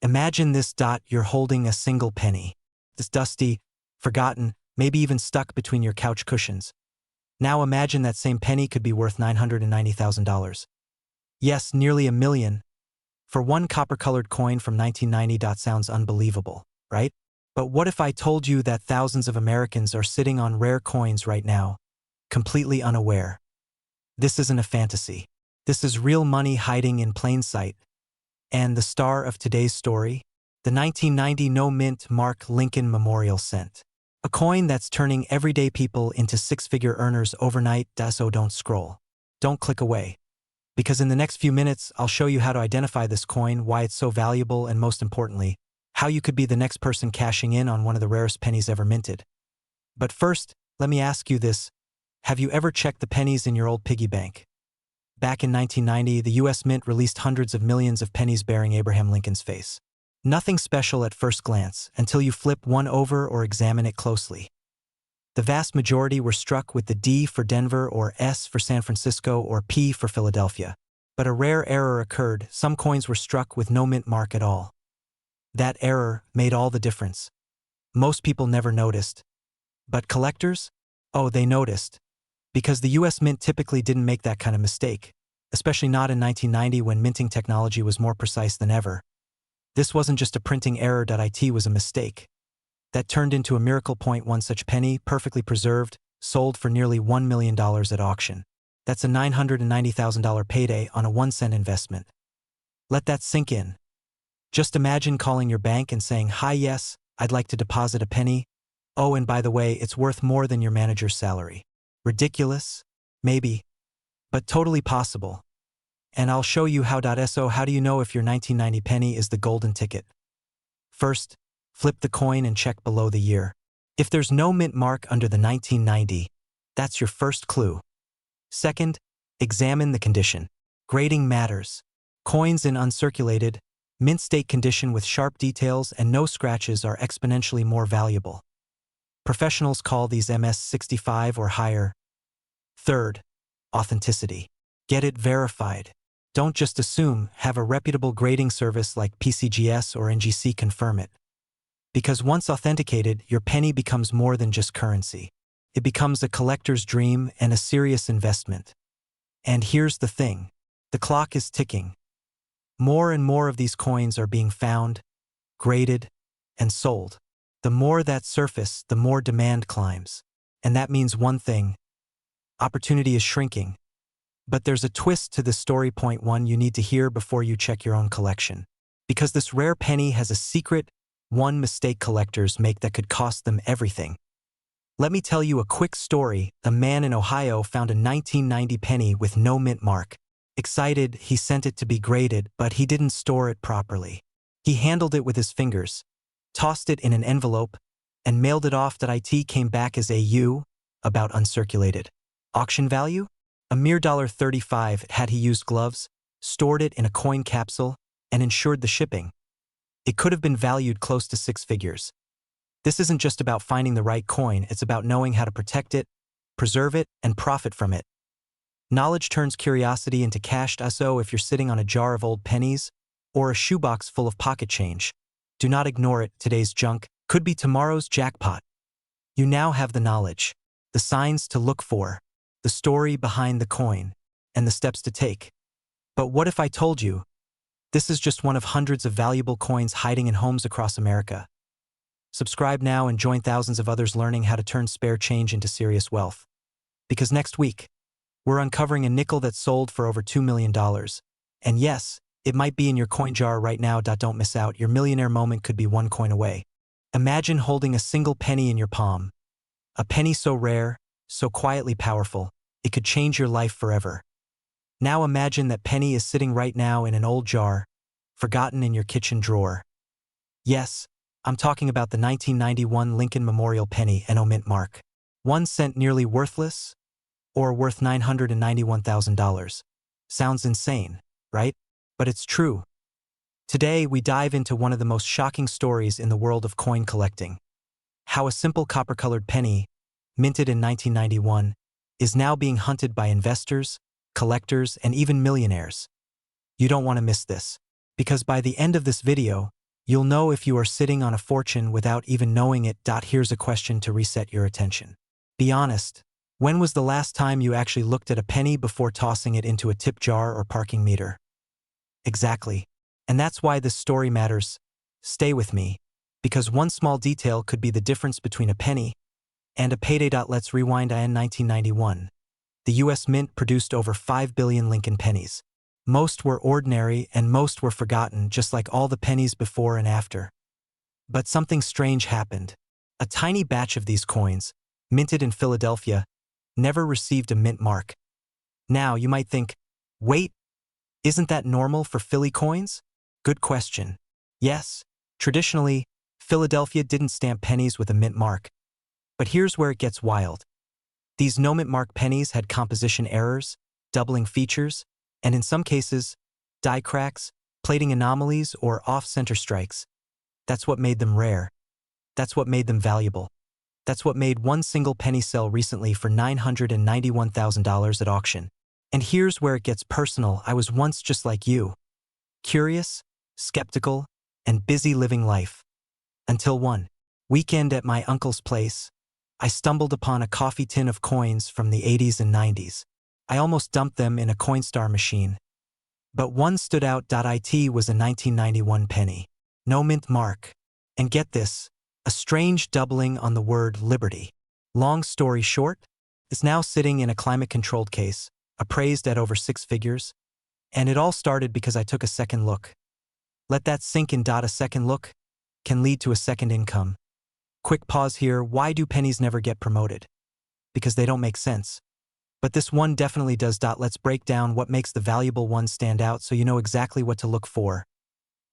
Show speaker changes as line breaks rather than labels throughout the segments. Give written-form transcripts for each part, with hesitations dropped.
Imagine this dot, you're holding a single penny. This dusty, forgotten, maybe even stuck between your couch cushions. Now imagine that same penny could be worth $990,000. Yes, nearly $1 million. For one copper-colored coin from 1990. Sounds unbelievable, right? But what if I told you that thousands of Americans are sitting on rare coins right now, completely unaware? This isn't a fantasy. This is real money hiding in plain sight. And the star of today's story? The 1990 no-mint Mark Lincoln Memorial Cent. A coin that's turning everyday people into six-figure earners overnight. So don't scroll. Don't click away. Because in the next few minutes, I'll show you how to identify this coin, why it's so valuable, and most importantly, how you could be the next person cashing in on one of the rarest pennies ever minted. But first, let me ask you this. Have you ever checked the pennies in your old piggy bank? Back in 1990, the U.S. Mint released hundreds of millions of pennies bearing Abraham Lincoln's face. Nothing special at first glance, until you flip one over or examine it closely. The vast majority were struck with the D for Denver or S for San Francisco or P for Philadelphia. But a rare error occurred. Some coins were struck with no mint mark at all. That error made all the difference. Most people never noticed. But collectors? Oh, they noticed. Because the U.S. Mint typically didn't make that kind of mistake, especially not in 1990 when minting technology was more precise than ever. This wasn't just a printing error. It was a mistake. That turned into a miracle. One such penny, perfectly preserved, sold for nearly $1 million at auction. That's a $990,000 payday on a 1-cent investment. Let that sink in. Just imagine calling your bank and saying, "Hi, yes, I'd like to deposit a penny. Oh, and by the way, it's worth more than your manager's salary." Ridiculous? Maybe. But totally possible. And I'll show you how. So how do you know if your 1990 penny is the golden ticket? First, flip the coin and check below the year. If there's no mint mark under the 1990, that's your first clue. Second, examine the condition. Grading matters. Coins in uncirculated, mint state condition with sharp details and no scratches are exponentially more valuable. Professionals call these MS65 or higher. Third, authenticity. Get it verified. Don't just assume. Have a reputable grading service like PCGS or NGC confirm it. Because once authenticated, your penny becomes more than just currency. It becomes a collector's dream and a serious investment. And here's the thing. The clock is ticking. More and more of these coins are being found, graded, and sold. The more that surface, the more demand climbs. And that means one thing. Opportunity is shrinking. But there's a twist to this story. Point one you need to hear before you check your own collection. Because this rare penny has a secret, one mistake collectors make that could cost them everything. Let me tell you a quick story. A man in Ohio found a 1990 penny with no mint mark. Excited, he sent it to be graded, but he didn't store it properly. He handled it with his fingers, tossed it in an envelope, and mailed it off. It came back as AU, about uncirculated. Auction value? A mere $35. Had he used gloves, stored it in a coin capsule, and insured the shipping, it could have been valued close to 6 figures. This isn't just about finding the right coin, it's about knowing how to protect it, preserve it, and profit from it. Knowledge turns curiosity into cash. So if you're sitting on a jar of old pennies, or a shoebox full of pocket change, do not ignore it. Today's junk could be tomorrow's jackpot. You now have the knowledge, the signs to look for, the story behind the coin, and the steps to take. But what if I told you, this is just one of hundreds of valuable coins hiding in homes across America? Subscribe now and join thousands of others learning how to turn spare change into serious wealth. Because next week, we're uncovering a nickel that sold for over $2 million. And yes, it might be in your coin jar right now. Don't miss out. Your millionaire moment could be one coin away. Imagine holding a single penny in your palm. A penny so rare, so quietly powerful, it could change your life forever. Now imagine that penny is sitting right now in an old jar, forgotten in your kitchen drawer. Yes, I'm talking about the 1991 Lincoln Memorial penny no mint mark. 1 cent nearly worthless, or worth $991,000. Sounds insane, right? But it's true. Today, we dive into one of the most shocking stories in the world of coin collecting. How a simple copper-colored penny, minted in 1991, is now being hunted by investors, collectors, and even millionaires. You don't want to miss this, because by the end of this video, You'll know if you are sitting on a fortune without even knowing it. Here's a question to reset your attention. Be honest. When was the last time you actually looked at a penny before tossing it into a tip jar or parking meter? Exactly. And that's why this story matters. Stay with me. Because one small detail could be the difference between a penny and a payday. Let's rewind. In 1991, the U.S. Mint produced over 5 billion Lincoln pennies. Most were ordinary and most were forgotten, just like all the pennies before and after. But something strange happened. A tiny batch of these coins, minted in Philadelphia, never received a mint mark. Now you might think, wait, isn't that normal for Philly coins? Good question. Yes, traditionally, Philadelphia didn't stamp pennies with a mint mark. But here's where it gets wild. These no mint mark pennies had composition errors, doubling features, and in some cases, die cracks, plating anomalies, or off-center strikes. That's what made them rare. That's what made them valuable. That's what made one single penny sell recently for $991,000 at auction. And here's where it gets personal. I was once just like you. Curious, skeptical, and busy living life. Until one weekend at my uncle's place, I stumbled upon a coffee tin of coins from the 80s and 90s. I almost dumped them in a Coinstar machine. But one stood out. It was a 1991 penny. No mint mark. And get this, a strange doubling on the word liberty. Long story short, it's now sitting in a climate-controlled case, appraised at over 6 figures. And it all started because I took a second look. Let that sink in. A second look can lead to a second income. Quick pause here. Why do pennies never get promoted? Because they don't make sense. But this one definitely does. Let's break down what makes the valuable one stand out so you know exactly what to look for.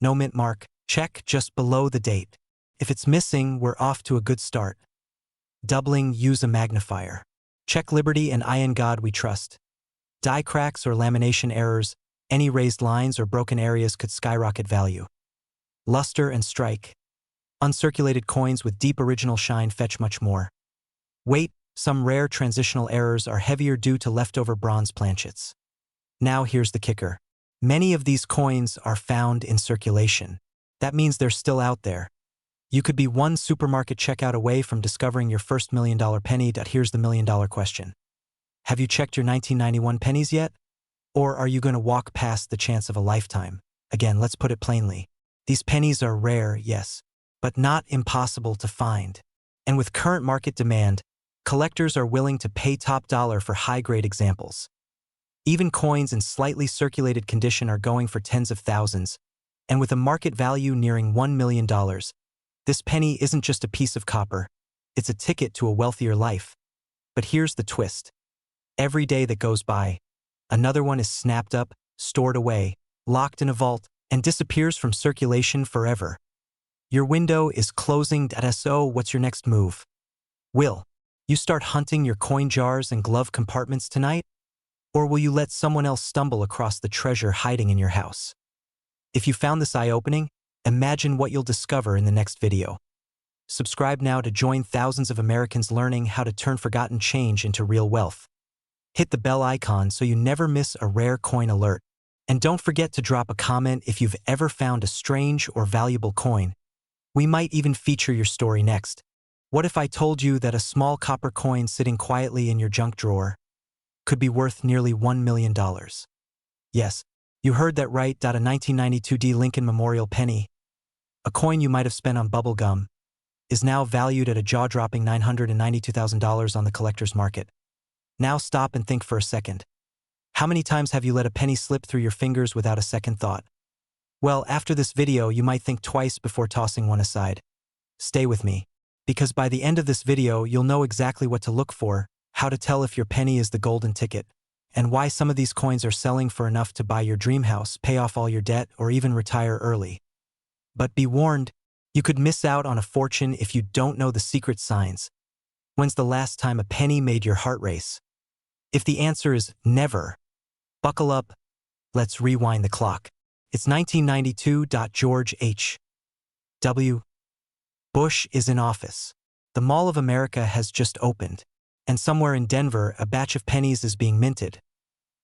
No mint mark. Check just below the date. If it's missing, we're off to a good start. Doubling, use a magnifier. Check liberty and in God we trust. Die cracks or lamination errors, any raised lines or broken areas could skyrocket value. Luster and strike. Uncirculated coins with deep original shine fetch much more. Weight, some rare transitional errors are heavier due to leftover bronze planchets. Now here's the kicker. Many of these coins are found in circulation. That means they're still out there. You could be one supermarket checkout away from discovering your first $1 million penny. Here's the $1 million question. Have you checked your 1991 pennies yet? Or are you going to walk past the chance of a lifetime? Again, let's put it plainly. These pennies are rare, yes, but not impossible to find. And with current market demand, collectors are willing to pay top dollar for high-grade examples. Even coins in slightly circulated condition are going for tens of thousands, and with a market value nearing $1 million, this penny isn't just a piece of copper, it's a ticket to a wealthier life. But here's the twist. Every day that goes by, another one is snapped up, stored away, locked in a vault, and disappears from circulation forever. Your window is closing. So what's your next move? Will you start hunting your coin jars and glove compartments tonight? Or will you let someone else stumble across the treasure hiding in your house? If you found this eye-opening, imagine what you'll discover in the next video. Subscribe now to join thousands of Americans learning how to turn forgotten change into real wealth. Hit the bell icon so you never miss a rare coin alert. And don't forget to drop a comment if you've ever found a strange or valuable coin. We might even feature your story next. What if I told you that a small copper coin sitting quietly in your junk drawer could be worth nearly $1 million? Yes, you heard that right. A 1992 D. Lincoln Memorial penny, a coin you might have spent on bubble gum, is now valued at a jaw-dropping $992,000 on the collector's market. Now stop and think for a second. How many times have you let a penny slip through your fingers without a second thought? Well, after this video, you might think twice before tossing one aside. Stay with me, because by the end of this video, you'll know exactly what to look for, how to tell if your penny is the golden ticket, and why some of these coins are selling for enough to buy your dream house, pay off all your debt, or even retire early. But be warned, you could miss out on a fortune if you don't know the secret signs. When's the last time a penny made your heart race? If the answer is never, buckle up, let's rewind the clock. It's 1992. George H. W. Bush is in office. The Mall of America has just opened, and somewhere in Denver, a batch of pennies is being minted.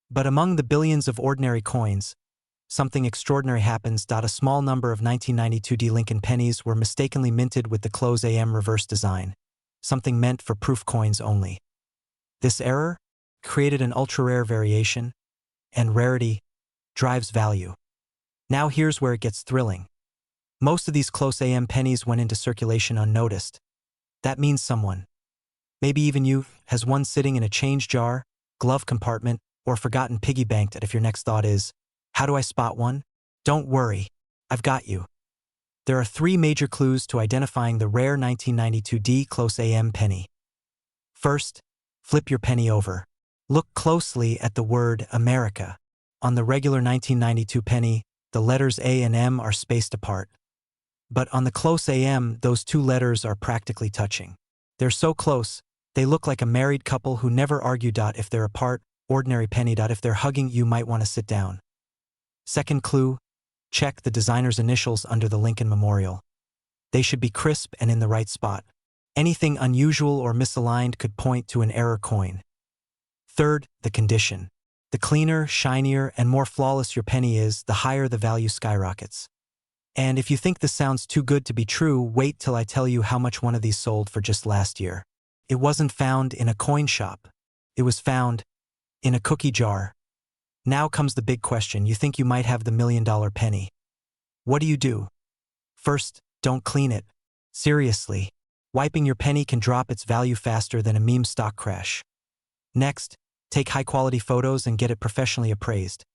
But among the billions of ordinary coins, something extraordinary happens. A small number of 1992 Lincoln pennies were mistakenly minted with the close AM reverse design, something meant for proof coins only. This error created an ultra-rare variation, and rarity drives value. Now here's where it gets thrilling. Most of these close AM pennies went into circulation unnoticed. That means someone, maybe even you, has one sitting in a change jar, glove compartment, or forgotten piggy banked. If your next thought is, how do I spot one? Don't worry, I've got you. There are 3 major clues to identifying the rare 1992 close AM penny. First, flip your penny over. Look closely at the word America. On the regular 1992 penny, the letters A and M are spaced apart. But on the close AM, those 2 letters are practically touching. They're so close, they look like a married couple who never argue. If they're apart, ordinary penny. If they're hugging, you might want to sit down. Second clue, check the designer's initials under the Lincoln Memorial. They should be crisp and in the right spot. Anything unusual or misaligned could point to an error coin. Third, the condition. The cleaner, shinier, and more flawless your penny is, the higher the value skyrockets. And if you think this sounds too good to be true, wait till I tell you how much one of these sold for just last year. It wasn't found in a coin shop. It was found in a cookie jar. Now comes the big question. You think you might have the $1 million penny. What do? First, don't clean it. Seriously. Wiping your penny can drop its value faster than a meme stock crash. Next, take high-quality photos and get it professionally appraised.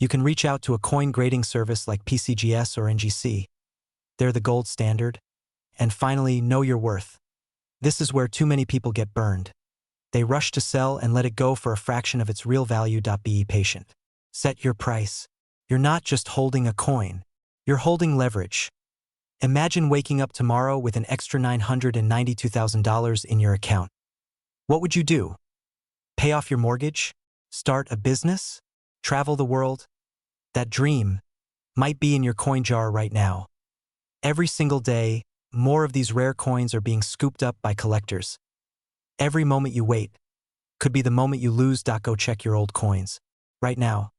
You can reach out to a coin grading service like PCGS or NGC. They're the gold standard. And finally, know your worth. This is where too many people get burned. They rush to sell and let it go for a fraction of its real value. Be patient. Set your price. You're not just holding a coin. You're holding leverage. Imagine waking up tomorrow with an extra $992,000 in your account. What would you do? Pay off your mortgage? Start a business? Travel the world? That dream might be in your coin jar right now. Every single day, more of these rare coins are being scooped up by collectors. Every moment you wait could be the moment you lose. Go check your old coins right now.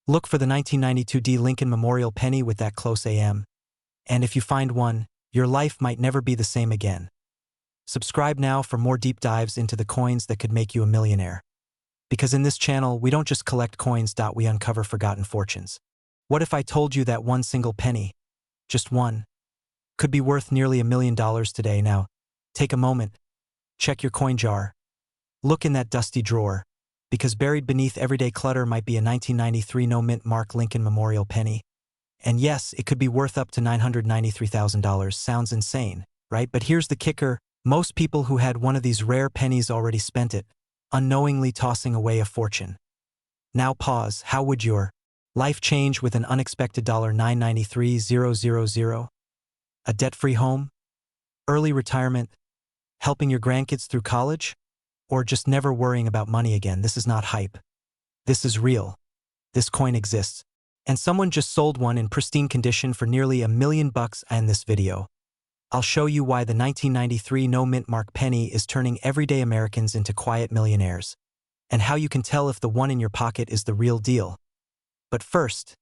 Look for the 1992 Lincoln Memorial penny with that close AM. And if you find one, your life might never be the same again. Subscribe now for more deep dives into the coins that could make you a millionaire. Because in this channel, we don't just collect coins. We uncover forgotten fortunes. What if I told you that one single penny, just one, could be worth nearly $1 million today? Now, take a moment. Check your coin jar. Look in that dusty drawer, because buried beneath everyday clutter might be a 1993 no-mint mark Lincoln Memorial penny. And yes, it could be worth up to $993,000. Sounds insane, right? But here's the kicker. Most people who had one of these rare pennies already spent it, unknowingly tossing away a fortune. Now pause. How would your life change with an unexpected $993,000? A debt-free home? Early retirement? Helping your grandkids through college? Or just never worrying about money again? This is not hype. This is real. This coin exists. And someone just sold one in pristine condition for nearly $1 million. In this video, I'll show you why the 1993 no-mint mark penny is turning everyday Americans into quiet millionaires, and how you can tell if the one in your pocket is the real deal. But first,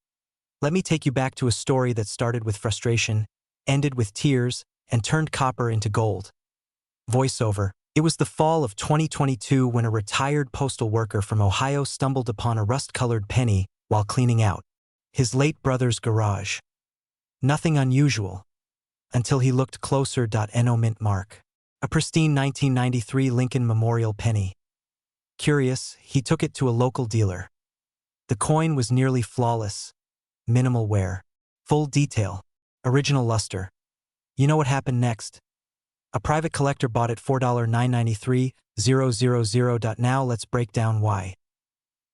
let me take you back to a story that started with frustration, ended with tears, and turned copper into gold. Voiceover. It was the fall of 2022 when a retired postal worker from Ohio stumbled upon a rust-colored penny while cleaning out his late brother's garage. Nothing unusual, until he looked closer. No mint mark. A pristine 1993 Lincoln Memorial penny. Curious, he took it to a local dealer. The coin was nearly flawless. Minimal wear. Full detail. Original luster. You know what happened next? A private collector bought it for $993,000. Now let's break down why.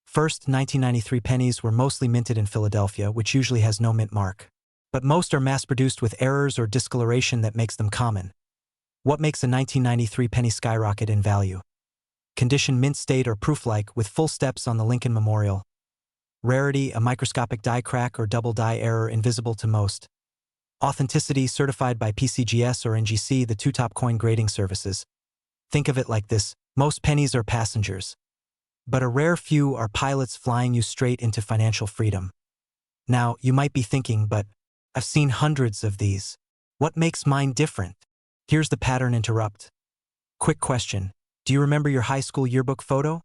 First, 1993 pennies were mostly minted in Philadelphia, which usually has no mint mark. But most are mass-produced with errors or discoloration that makes them common. What makes a 1993 penny skyrocket in value? Condition: mint state or proof-like, with full steps on the Lincoln Memorial. Rarity: a microscopic die crack or double die error invisible to most. Authenticity: certified by PCGS or NGC, the 2 top coin grading services. Think of it like this: most pennies are passengers, but a rare few are pilots flying you straight into financial freedom. Now, you might be thinking, but I've seen hundreds of these. What makes mine different? Here's the pattern interrupt. Quick question. Do you remember your high school yearbook photo?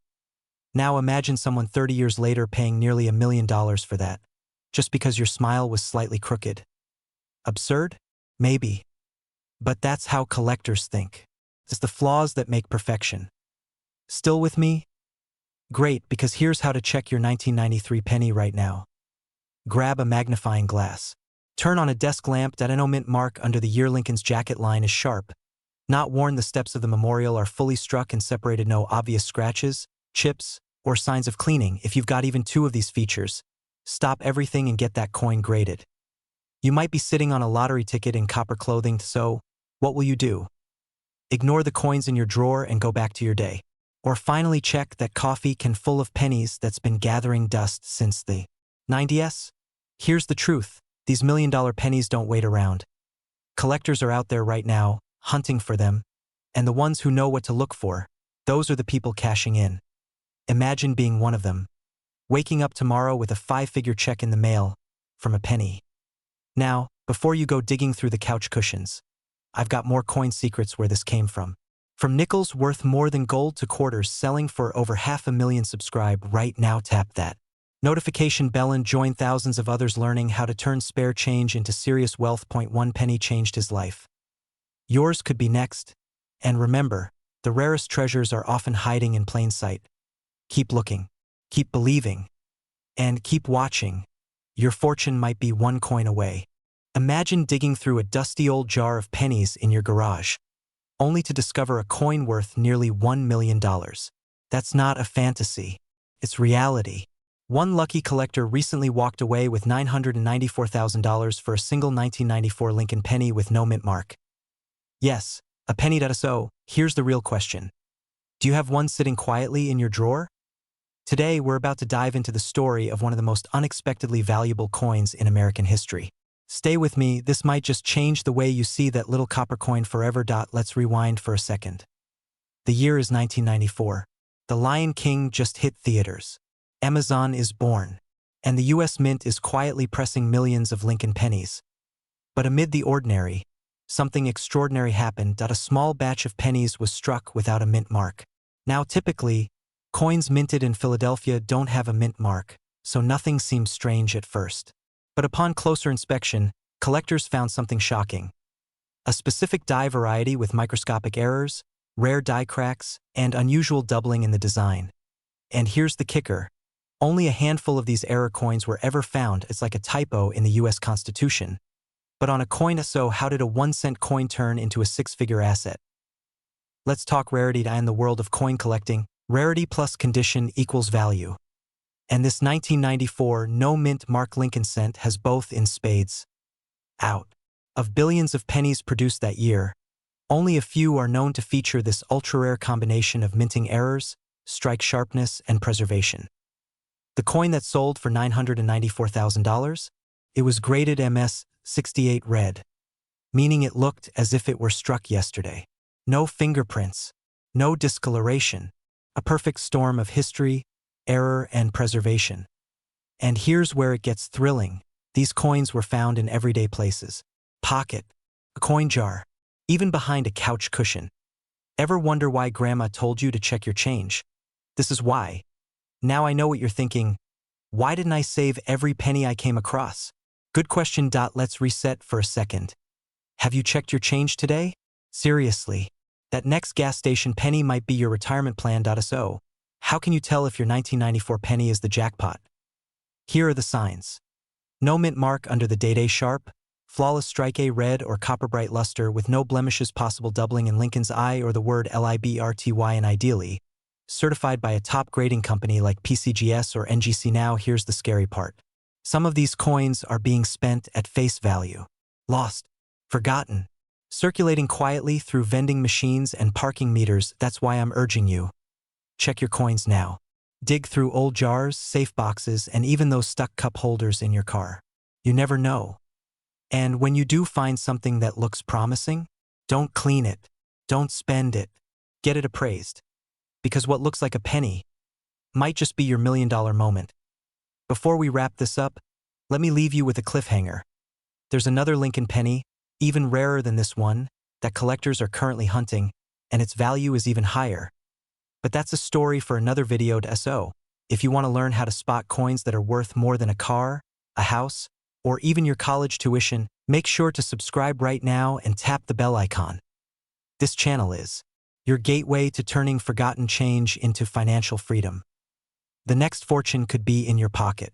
Now imagine someone 30 years later paying nearly $1 million for that, just because your smile was slightly crooked. Absurd? Maybe. But that's how collectors think. It's the flaws that make perfection. Still with me? Great, because here's how to check your 1993 penny right now. Grab a magnifying glass. Turn on a desk lamp that no mint mark under the year Lincoln's jacket line is sharp. Not worn, the steps of the memorial are fully struck and separated, no obvious scratches, chips, or signs of cleaning. If you've got even two of these features, stop everything and get that coin graded. You might be sitting on a lottery ticket in copper clothing, so what will you do? Ignore the coins in your drawer and go back to your day. Or finally check that coffee can full of pennies that's been gathering dust since the 90s? Here's the truth. These $1 million pennies don't wait around. Collectors are out there right now, hunting for them, and the ones who know what to look for, those are the people cashing in. Imagine being one of them. Waking up tomorrow with a 5-figure check in the mail from a penny. Now, before you go digging through the couch cushions, I've got more coin secrets where this came from. From nickels worth more than gold to quarters selling for over 500,000. Subscribe right now, tap that notification bell and join thousands of others learning how to turn spare change into serious wealth. One penny changed his life. Yours could be next. And remember, the rarest treasures are often hiding in plain sight. Keep looking, keep believing, and keep watching. Your fortune might be one coin away. Imagine digging through a dusty old jar of pennies in your garage, only to discover a coin worth nearly $1 million. That's not a fantasy. It's reality. One lucky collector recently walked away with $994,000 for a single 1994 Lincoln penny with no mint mark. Yes, a penny. So, here's the real question. Do you have one sitting quietly in your drawer? Today, we're about to dive into the story of one of the most unexpectedly valuable coins in American history. Stay with me, this might just change the way you see that little copper coin forever. Let's rewind for a second. The year is 1994. The Lion King just hit theaters. Amazon is born. And the US Mint is quietly pressing millions of Lincoln pennies. But amid the ordinary, something extraordinary happened. A small batch of pennies was struck without a mint mark. Now typically, coins minted in Philadelphia don't have a mint mark, so nothing seems strange at first. But upon closer inspection, collectors found something shocking. A specific die variety with microscopic errors, rare die cracks, and unusual doubling in the design. And here's the kicker. Only a handful of these error coins were ever found. It's like a typo in the US Constitution. But on a coin, so how did a 1-cent coin turn into a 6-figure asset? Let's talk rarity. In the world of coin collecting, rarity plus condition equals value. And this 1994 no mint mark Lincoln cent has both in spades. Out of billions of pennies produced that year, only a few are known to feature this ultra-rare combination of minting errors, strike sharpness, and preservation. The coin that sold for $994,000? It was graded MS-68 red, meaning it looked as if it were struck yesterday. No fingerprints, no discoloration, a perfect storm of history, error, and preservation. And here's where it gets thrilling. These coins were found in everyday places. Pocket, a coin jar, even behind a couch cushion. Ever wonder why Grandma told you to check your change? This is why. Now I know what you're thinking. Why didn't I save every penny I came across? Good question. Let's reset for a second. Have you checked your change today? Seriously. That next gas station penny might be your retirement plan. So, how can you tell if your 1994 penny is the jackpot? Here are the signs. No mint mark under the day sharp, flawless strike A red or copper bright luster with no blemishes, possible doubling in Lincoln's eye or the word LIBRTY, and ideally, certified by a top grading company like PCGS or NGC. Now here's the scary part. Some of these coins are being spent at face value. Lost, forgotten, circulating quietly through vending machines and parking meters. That's why I'm urging you. Check your coins now. Dig through old jars, safe boxes, and even those stuck cup holders in your car. You never know. And when you do find something that looks promising, don't clean it. Don't spend it. Get it appraised. Because what looks like a penny might just be your $1 million moment. Before we wrap this up, Let me leave you with a cliffhanger. There's another Lincoln penny, even rarer than this one, that collectors are currently hunting, and its value is even higher. But that's a story for another video to SO. If you want to learn how to spot coins that are worth more than a car, a house, or even your college tuition, make sure to subscribe right now and tap the bell icon. This channel is your gateway to turning forgotten change into financial freedom. The next fortune could be in your pocket.